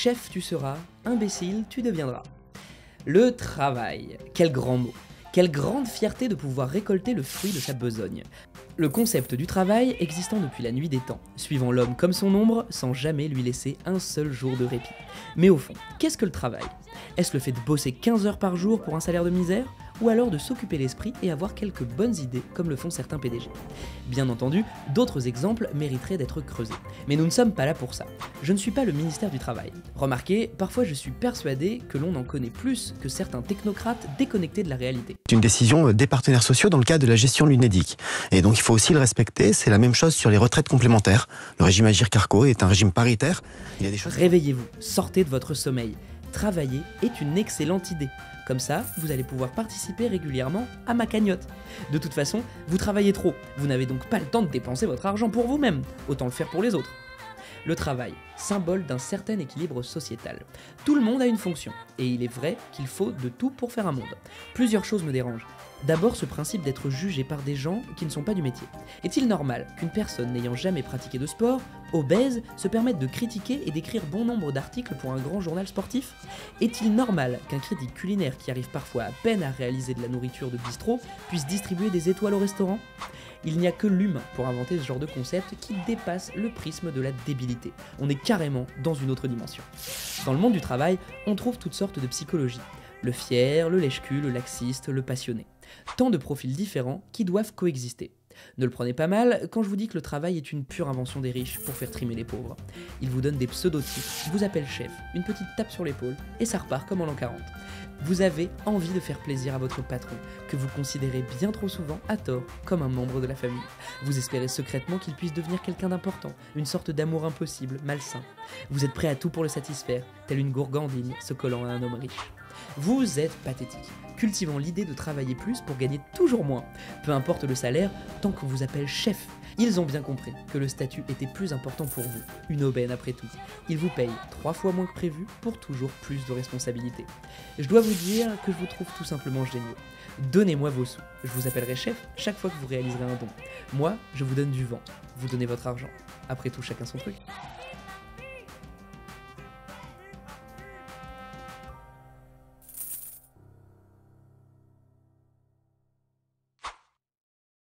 chef tu seras, imbécile tu deviendras. Le travail, quel grand mot. Quelle grande fierté de pouvoir récolter le fruit de sa besogne. Le concept du travail existant depuis la nuit des temps, suivant l'homme comme son ombre, sans jamais lui laisser un seul jour de répit. Mais au fond, qu'est-ce que le travail? Est-ce le fait de bosser 15 heures par jour pour un salaire de misère? Ou alors de s'occuper l'esprit et avoir quelques bonnes idées comme le font certains PDG? Bien entendu, d'autres exemples mériteraient d'être creusés. Mais nous ne sommes pas là pour ça. Je ne suis pas le ministère du Travail. Remarquez, parfois je suis persuadé que l'on en connaît plus que certains technocrates déconnectés de la réalité. C'est une décision des partenaires sociaux dans le cadre de la gestion de l'UNEDIC. Et donc il faut aussi le respecter, c'est la même chose sur les retraites complémentaires. Le régime Agirc-Arrco est un régime paritaire. Il y a des choses... Réveillez-vous, sortez de votre sommeil. Travailler est une excellente idée. Comme ça, vous allez pouvoir participer régulièrement à ma cagnotte. De toute façon, vous travaillez trop, vous n'avez donc pas le temps de dépenser votre argent pour vous-même, autant le faire pour les autres. Le travail, symbole d'un certain équilibre sociétal. Tout le monde a une fonction, et il est vrai qu'il faut de tout pour faire un monde. Plusieurs choses me dérangent. D'abord, ce principe d'être jugé par des gens qui ne sont pas du métier. Est-il normal qu'une personne n'ayant jamais pratiqué de sport, obèse, se permette de critiquer et d'écrire bon nombre d'articles pour un grand journal sportif? Est-il normal qu'un critique culinaire qui arrive parfois à peine à réaliser de la nourriture de bistrot puisse distribuer des étoiles au restaurant? Il n'y a que l'humain pour inventer ce genre de concept qui dépasse le prisme de la débilité. On est carrément dans une autre dimension. Dans le monde du travail, on trouve toutes sortes de psychologies. Le fier, le lèche-cul, le laxiste, le passionné. Tant de profils différents qui doivent coexister. Ne le prenez pas mal quand je vous dis que le travail est une pure invention des riches pour faire trimer les pauvres. Ils vous donnent des pseudotypes, vous appellent chef, une petite tape sur l'épaule, et ça repart comme en l'an 40. Vous avez envie de faire plaisir à votre patron, que vous considérez bien trop souvent, à tort, comme un membre de la famille. Vous espérez secrètement qu'il puisse devenir quelqu'un d'important, une sorte d'amour impossible, malsain. Vous êtes prêt à tout pour le satisfaire, tel une gourgandine se collant à un homme riche. Vous êtes pathétique, cultivant l'idée de travailler plus pour gagner toujours moins. Peu importe le salaire, tant qu'on vous appelle chef. Ils ont bien compris que le statut était plus important pour vous, une aubaine après tout. Ils vous payent 3 fois moins que prévu pour toujours plus de responsabilités. Je dois vous dire que je vous trouve tout simplement géniaux. Donnez-moi vos sous, je vous appellerai chef chaque fois que vous réaliserez un don. Moi, je vous donne du vent, vous donnez votre argent. Après tout, chacun son truc.